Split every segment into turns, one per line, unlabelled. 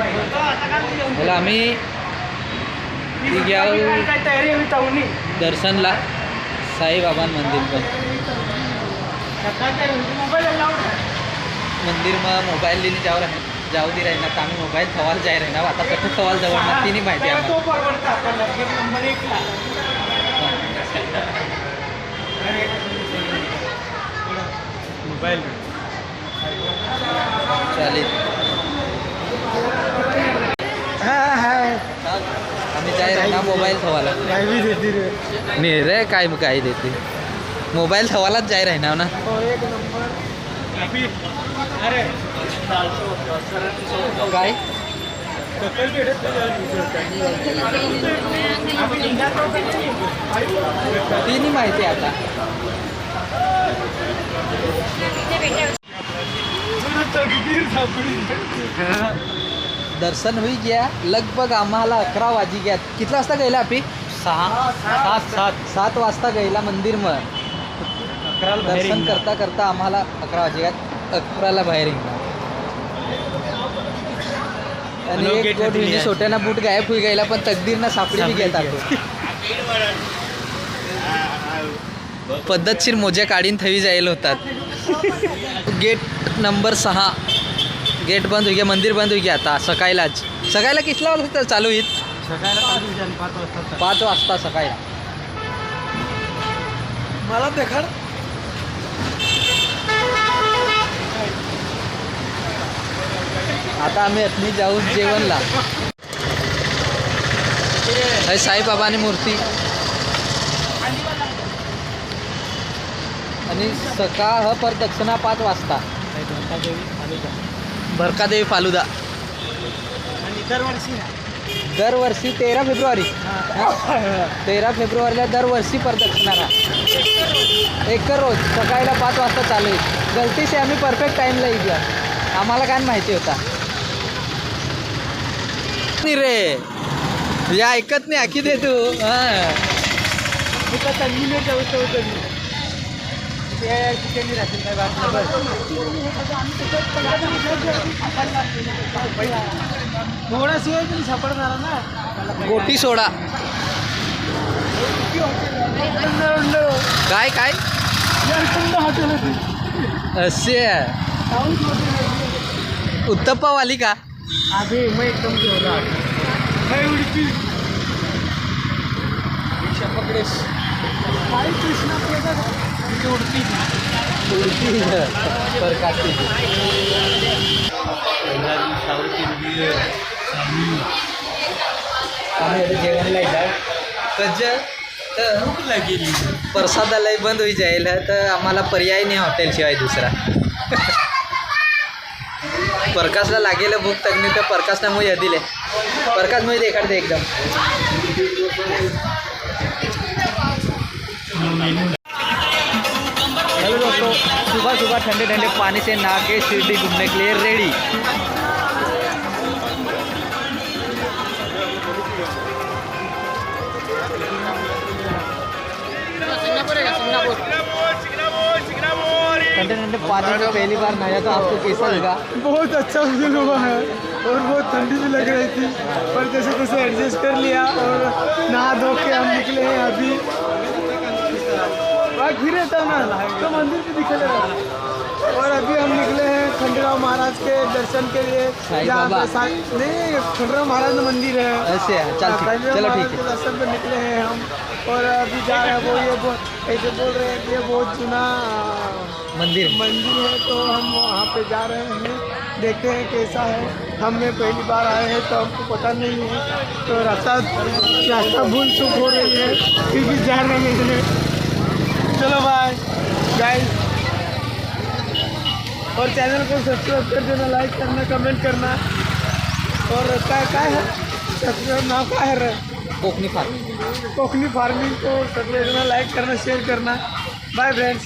मला आम्ही दर्शनला साईबाबा मंदिर पण मंदिर में मोबाइल लेने जाऊ दी रही ना तो आम्ही मोबाईल थवाल जाय रही ना आता कसं थवाल जवळ ना तिने माहिती आहे
मोबाईल
चालेल आम्ही जाय रही ना मोबाईल थवाला नाही रे काय देते मोबाईल थवालाच जाय रही ना
एक नंबर अरे
काय ती नाही माहिती आता दर्शन हुई गया लगभग आम्हाला 11 वाजी गया किती वाजता गेला आपी 7 वाजता गेला मंदिर में दर्शन करता करता आम्हाला 11 वाजे गया 11ला बाहेर निघाला आणि एक गोट हिने छोट्याना बूट गायब होई गेला पण तकदीरना सापडी बी घेतात पद्धतशीर मोज्या काढीन थवी जाईल होतात गेट नंबर 6 गेट बंद हो गया मंदिर बंद हो गया आता सकाळीला किसला वाजता चालू होईल 5 वाजता सकाळी
मला देखाड
आता आम्ही अथनी जाऊ जेवणला साईबाबानी मूर्ती आणि सकाळ पर दक्षिणा 5 वाजता बरकादेवी फालुदा
आणि
दरवर्षी 13 फेब्रुवारी 13 फेब्रुवारीला दरवर्षी प्रदक्षिणा एक रोज सकाळीला 5 वाजता चालू आहे गलतीशी आम्ही परफेक्ट टाईमला येऊ आम्हाला काय माहिती होता नाही रे या ऐकत नाही आखी दे तू
तंगीने जाऊ थोडा शिवाय तुम्ही सापडणार ना
गोटी सोडा काय
हॉटेल
असे उत्तप्पावाली का
अभी मैं एकदम जोरदार मैं उडपी पकडेस काय कृष्णा उडपी
परकाशी आम्ही आता जेवणला येतात कज भूक लागेली प्रसादालय बंद होई जाईल तर आम्हाला पर्याय नाही हॉटेलशिवाय दुसरा प्रकाशला लागेल भूक तगनी तर प्रकाशना मुझे दिले प्रकाश मुझे देखाडते एकदम हेलो दोस्तों सुबह सुबह ठंडे ठंडे पानी से नहा के शिरडी घूमने के लिए रेडी ठंडे ठंडे पानी में पहली बार नहाया तो आपको कैसा लगा?
बहुत अच्छा फील हुआ है और बहुत ठंडी भी लग रही थी पर जैसे तैसे एडजस्ट कर लिया और नहा धो के हम निकले हैं अभी फिर रहता ना तो मंदिर भी दिखे लगा और अभी हम निकले हैं खंडेराव महाराज के दर्शन के लिए जहाँ पे नहीं खंडेराव महाराज मंदिर है
ऐसे है चलो ठीक है
दर्शन पे निकले हैं हम और अभी जा रहे हैं वो ये ऐसे बोल रहे हैं कि ये बहुत चुना
मंदिर
है तो हम वहाँ पे जा रहे हैं देखते हैं कैसा है हमें पहली बार आए हैं तो हमको पता नहीं है तो रास्ता भूल चूक हो रही है फिर भी जा रहे हैं इसलिए चलो बाय गाइस और चैनल को सब्सक्राइब कर देना लाइक करना कमेंट करना और क्या है सब्सक्राइब नाम क्या है
कोकणी
फार्मिंग को सब्सक्राइब करना लाइक करना शेयर करना बाय फ्रेंड्स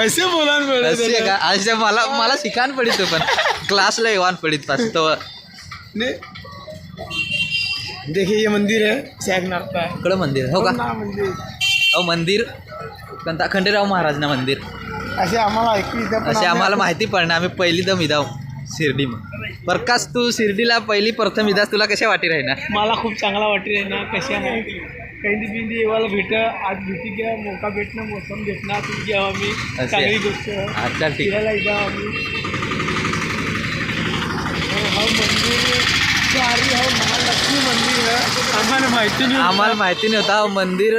ऐसे बोला
का आज मला शिकान पडित पण क्लासला येवान पडित पास तो
देखिए ये मंदिर है सैगनाथ का
इकडं मंदिर हो का
मंदिर
मंदिर खंडेराव महाराज ना मंदिर
असे आम्हाला ऐकू
असे आम्हाला माहिती पडणार आम्ही पहिली दम इदाव शिर्डी प्रकाश तू शिर्डीला पहिली प्रथम इदास तुला कशा वाटी राहीना
मला खूप चांगला वाटते ना कशा आहे कैदी बिंदी येवाला भेट आज भेटी घ्या मोका भेटणं मोसम भेटणार तुझी घ्यावं आम्ही
असे.
चांगली गोष्ट
अच्छा ठीक
फिरायला जाऊ आम्ही हा मंदिर सारी हा महालक्ष्मी मंदिर है आम्हाला माहिती नाही
आम्हाला माहिती नव्हता मंदिर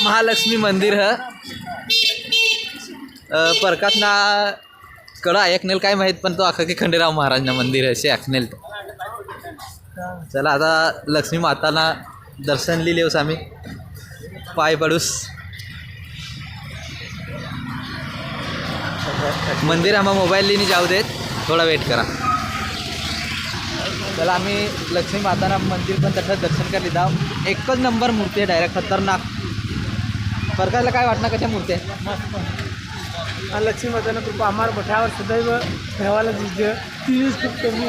महालक्ष्मी मंदिर ह प्रकाश ना कडं ऐकनेल काय माहीत पण तो अख्खा की खंडेराव महाराजना मंदिर असे ऐकनेल चला आता लक्ष्मी माताना दर्शन लिहिलेस आम्ही पाय पडूस मंदिर आम्हा मोबाईल लिहिणी जाऊ देत थोडा वेट करा चला आम्ही लक्ष्मी माताना मंदिर पण तसं दर्शन कर लिदा एकच नंबर मूर्ती आहे डायरेक्ट खतरनाक प्रकाशला काय वाटणार कशा मूर्ती आहे
मस्त आणि लक्ष्मी मातानं कृपा आम्हाला मठावर सदैव ठेवायला दिसतं तीच खूप कमी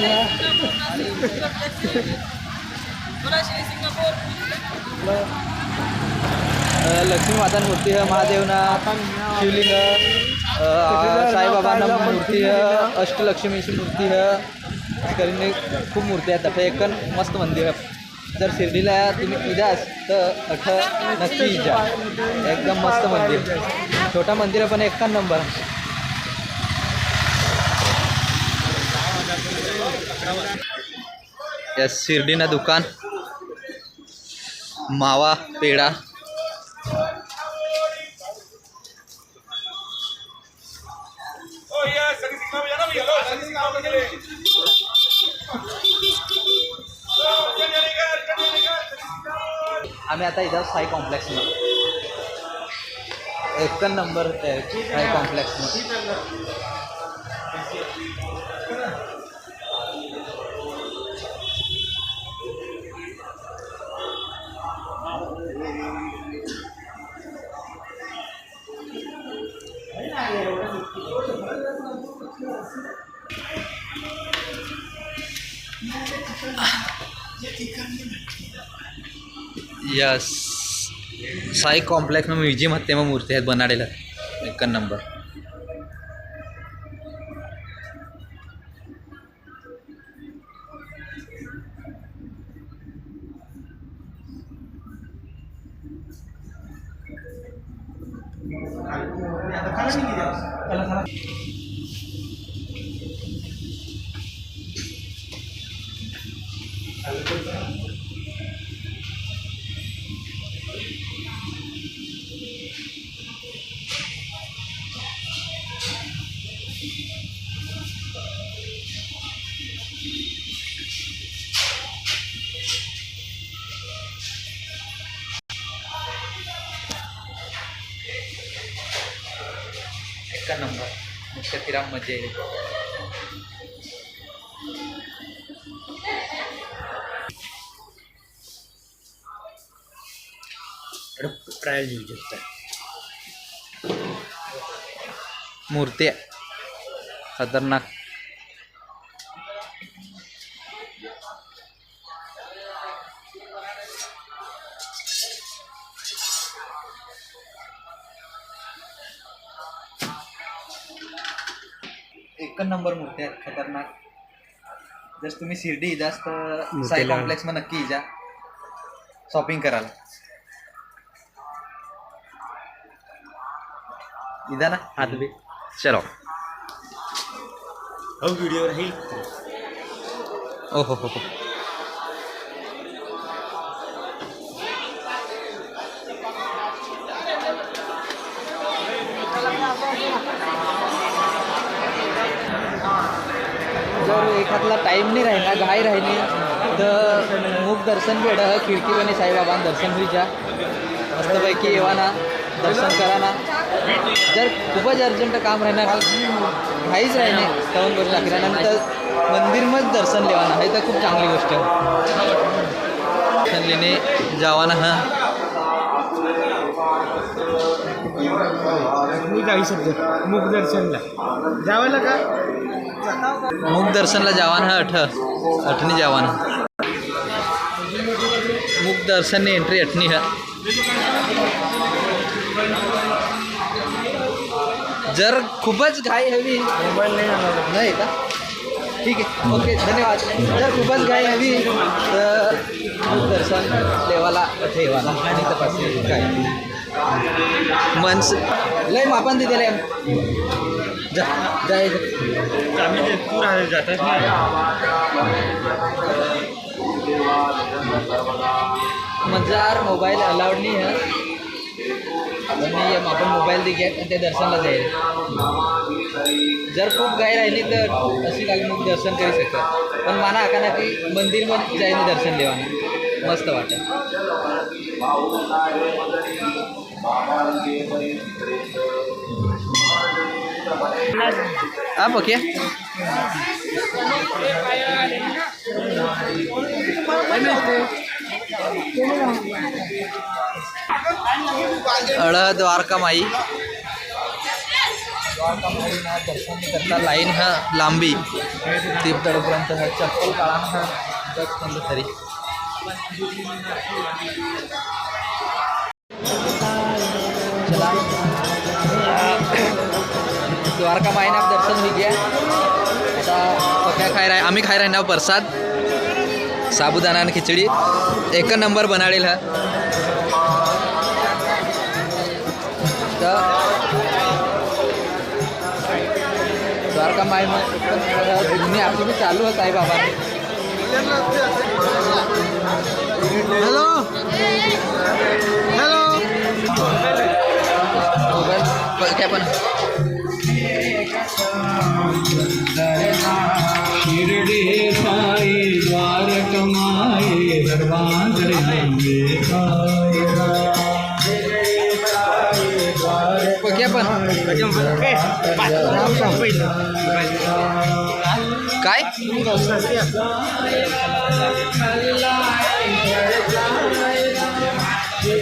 लक्ष्मी माता मूर्ती है महादेवना शिवलिंग साईबाबांना मूर्ती है अष्टलक्ष्मीची मूर्ती है करीने खूप मूर्ती आहेत तसं एक मस्त मंदिर आहे जर शिर्डीला तुम्ही इजास तर नक्की जा एकदम मस्त मंदिर छोटा मंदिर आहे पण एक नंबर या शिर्डीना दुकान मावा पेढा आम्ही आता इथं साई कॉम्प्लेक्समध्ये एक नंबर साई कॉम्प्लेक्समध्ये यस साई कॉम्प्लेक्स में म्युझियम हत्ते में मूर्ती आहेत बनाडेला एक नंबर एक नंबर मुख्य फिरामध्ये
ट्रायल घेऊ शकता
मूर्ती खतरनाक एक नंबर मूर्ती आहेत खतरनाक जर तुम्ही शिर्डी जास्त साई कॉम्प्लेक्स में नक्की जा शॉपिंग करायला इधर ना हाथ भी चलो
हो व्हिडिओ राहील
ओहो हो जर एखादला टाइम नाही राहिला घाई राहिली तर मुख दर्शन भेट खिडकी बने साईबाबा दर्शन होई जा मस्तपैकी येवा ना दर्शन करा ना जर खूपच अर्जंट काम राहणार घाईच राहणे तवून करू लागल्यानंतर मंदिरमध्ये दर्शन लेवाना हे तर खूप चांगली गोष्ट आहे दर्शन लेणे जावाना हा
मी काही शब्द मुख दर्शनला जावायला का
मुख दर्शनला जावाना अठनी जावाना मुख दर्शन एंट्री अठनी है जर खूपच घाई हवी
मोबाईल नाही आला
नाही का ठीक आहे, ओके, धन्यवाद. जर खूपच घाई हवी तर दर्शन देवाला ठेवाला आणि तपासणी काय मनस लय मापन दिलेलं आहे. जा जाय मजार मोबाईल अलाउड नाही है आणि आपण मोबाईल दिघे आणि ते दर्शनला जाईल. जर खूप घाई राहिली तर अशी लागून दर्शन करू शकतात. पण माना हाका ना की मंदिरमध्ये जाईन दर्शन देवाना मस्त वाटत. आप ओके द्वारका माई दर्शन करता लाईन हा लांबी तीर्थपर्यंत चप्पल काळा हा तरी चला द्वारका माईना दर्शन होई गया. आता क्या खाय रहा आम्ही खाय रहे ना प्रसाद साबुदाणा आणि खिचडी एक नंबर बनाडेल हा. तर द्वारका माई में आपली भी चालू है साईबाबा.
हेलो हेलो
मोबाईल काय पण
शिरडी साई द्वारका माई सर्वांतरी
क्या पण काय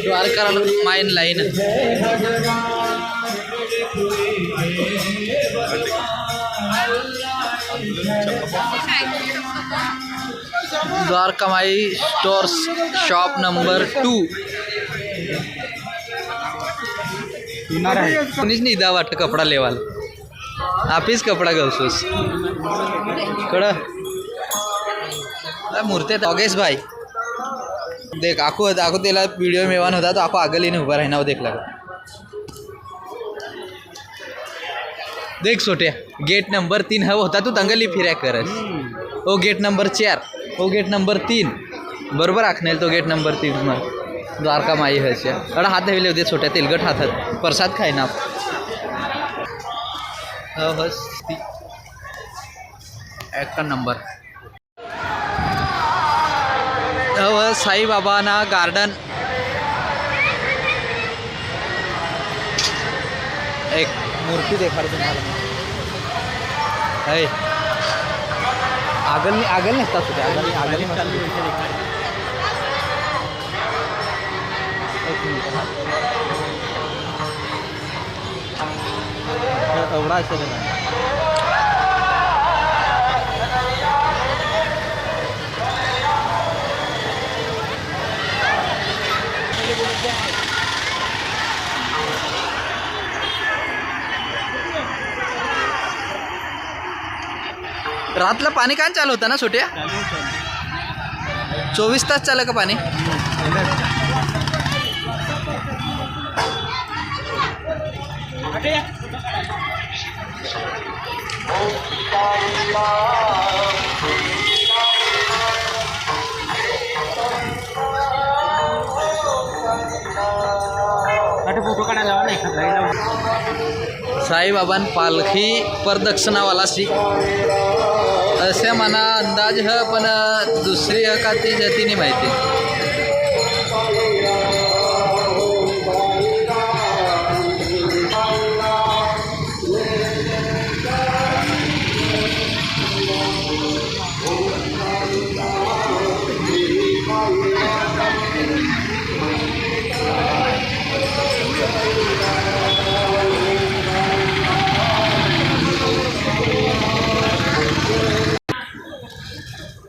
द्वारका माईन लाईन द्वारका माई स्टोर्स शॉप नंबर 2 कोणीच नाही दा वाटतं कपडा लेवाल आपीच कपडा घालसोस कळं मूर्ती ऑगेश भाई देख आखो त्याला व्हिडिओ मेवान होता तो आखो आगलीने उभा राहिना देखला देख सोट्या गेट नंबर 3 हवा होता तू तंगली फिर्या करस. ओ गेट नंबर 4 ओ गेट नंबर 3 बरोबर आखनेल तो गेट नंबर 3 मग द्वारका माई हस्य अडा हात धरले होते छोट्या तेलगट हातात प्रसाद खाय ना हस एक नंबर. साईबाबा ना गार्डन एक मूर्ती देखा तुम्हाला है आगल नसतात तुझ्या आगल एवढा असेल रातला पाणी काय चालू होतं ना छोट्या 24 तास चाललं का पाणी. साईबाबान पालखी प्रदक्षिणावाला सी असे मला अंदाज ह पण दुसरी का ती जतीने माहिती.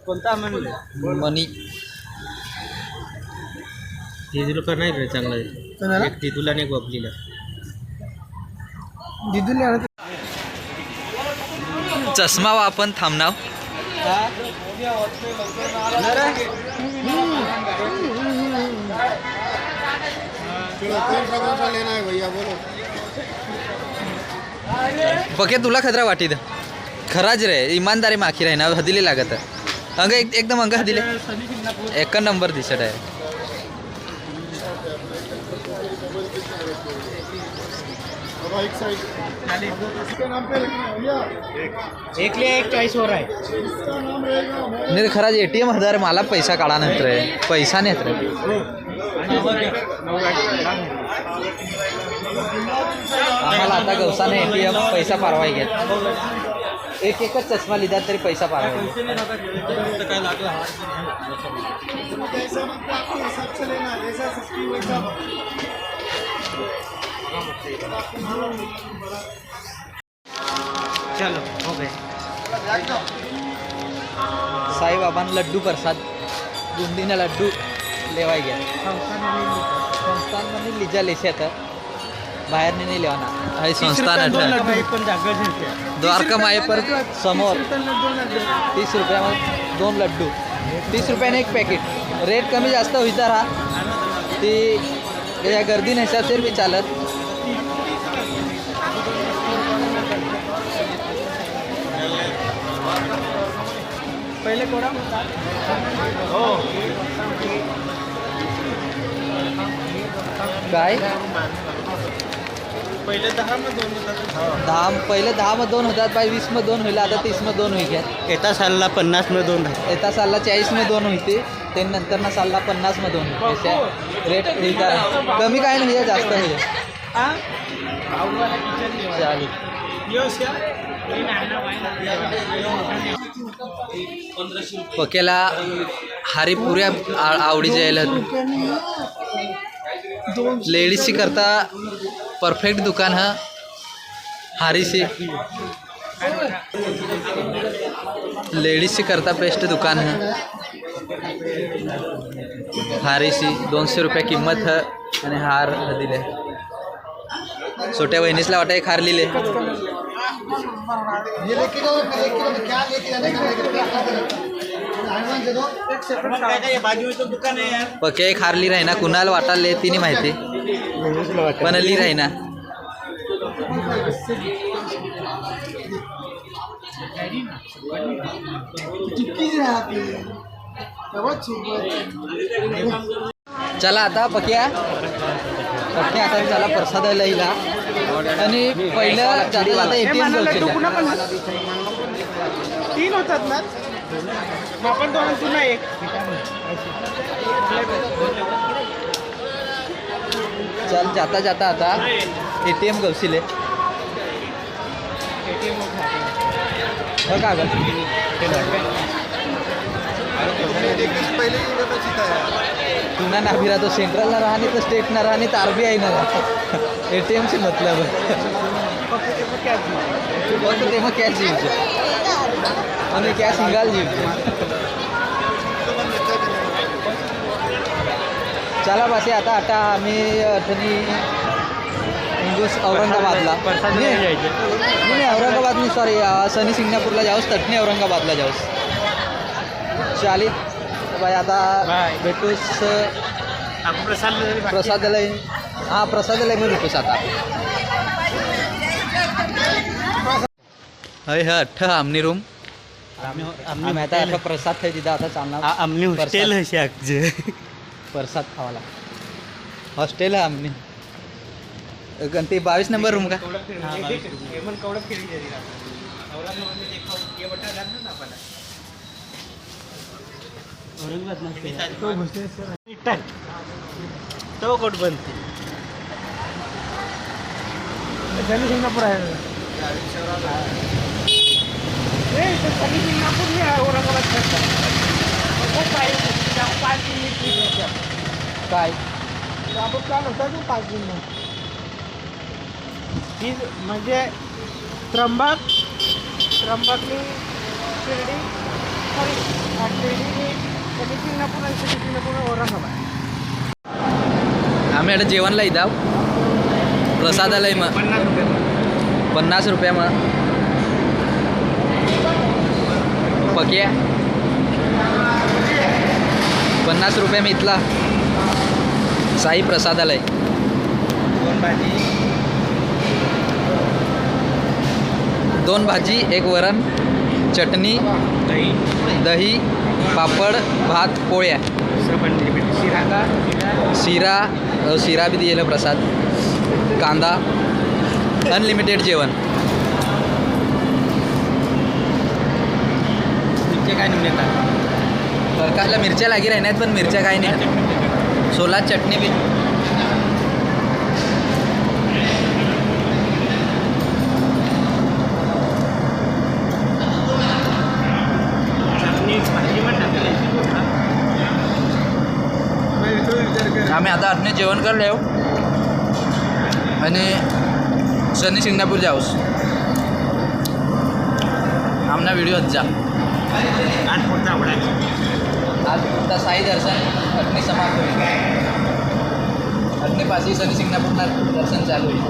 कोणता म्हणले
मनी
लोक नाही रे चांगला एक तिथुला नाही गोपलीला
दिदूला
चष्मा आपण थांबणार
लेना है भैया बोलो.
बघे तुला खतरा वाटीद खराज रे इमानदारी माखी राही ना हदिले लागत अंग एकदम अंग हदिले एक नंबर दिसत आहे.
एक साइड इसके नाम पे रखना है भैया.
एक लिए एक चॉइस हो रहा है.
इसका नाम रहेगा
नाही खराज ATM हजार मला पैसा काढा नंतर पैसा नाही रे आम्हाला आता गवसाने ATM पैसा पारवाय घ्या एक एकच चष्मा लिहिला तरी पैसा पारवाय
जैसा आपको हिसाब से लेना है जैसा सस्ती वैसा.
चलो हो गए.
साईबाबांना लड्डू प्रसाद बुंदीना लड्डू लेवाय घ्या संस्थानमध्ये लिजा लेसे आता बाहेर नाही लेवाना हे संस्थान
पण जागा
द्वारका माये पर समोर 30 रुपयामध्ये 2 लड्डू 30 रुपयाने एक पॅकेट रेट कमी जास्त होईचा राहा ती या गर्दी हिसाब से भी चालत.
पहले कोड़ा
हो.
काय
पहिले 10 में 2 होतात.
पहिले 10 मध्ये 2 होतात बाय 20 मध्ये 2 होईल आता 30 मध्ये 2 होईल घ्या.
येता सालला 50 में 2
येता सालला 40 मध्ये 2 होते ते नंतर ना सालला 50 मध्ये 2 होते रेट होईल कमी काय नाही आहे, जास्त नाही चालेल. पक्याला हारी पुऱ्या आवडीच्या यायला लेडीजची करता परफेक्ट दुकान हा हारीशी लेडीजची करता बेस्ट दुकान है हारीशी 200 रुपये किंमत है आणि हार दिले छोट्या बहिणीसला वाटा एक हार लिहिले.
ये लेके जाओ फिर 1 किलो में क्या लेके जाने का एडवांस दे दो. एक सेकंड
बाजू में तो दुकान है यार.
पक्या एक हार ली राही ना कुणाला वाटाले ती नाही माहिती पण ली राही ना चला आता पक्या आता चला प्रसाद लईला आणि पहिलं जाता आता ATM
तीन होतात ना आपण दोन पुन्हा एक.
चल जाता जाता आता ATM गवशिले का पुन्हा नाभिरा तो सेंट्रलला राहणे तर स्टेटना राहणे तर RBI ना राहतो ATMची मतलब फक्त ते मग कॅश येईल आणि कॅश हिंगाल येईल. चला बासे आता आम्ही अठनी इंगूस औरंगाबादला नाही औरंगाबाद नाही सॉरी सनी सिंगणापूरला जाऊस तटणी औरंगाबादला जाऊस चालीत बाय आता भेटूस प्रसादालय हां प्रसादालयमध्ये भेटूस आता हय ह अठ्ठ आमनी रूम आम्ही आता अठ्ठ प्रसाद खाय तिथं आता चालणार
आमनी हॉस्टेल है शाक जे
प्रसाद खावाला हॉस्टेल आहे आमनी ते 22 नंबर रूम का
तो कोट बनते
शनी सिंगापूर आहे शनी सिंगापूर ही आहे औरंगाबाद
काय
आपण प्लॅन होता की 5 मिनिट ही म्हणजे त्र्यंबकनी शिर्डी शिर्डी शनी सिंगापूर आणि शनी सिंगापूर औरंगाबाद.
आम्ही आता जेवणला इथं प्रसादालय मग 50 रुपये मग पक्या 50 रुपये में इथला साई प्रसादालय. 2 भाजी 1 वरण चटणी दही पापड भात पोळ्या शिरा भी दिलेला प्रसाद कांदा अनलिमिटेड जेवण.
काय निघतात
सरकारला मिरच्या लागी राहण्यात पण मिरच्या काय नाही. सोला चटणी बी आम्ही आता आठने जेवण करले आणि शनी शिंगणापूर जाऊस आमना व्हिडिओ जा आज पुरता साई दर्शन अग्नि समाप्त होईल. अग्निपाशी शनी शिंगणापूरला दर्शन चालू होईल.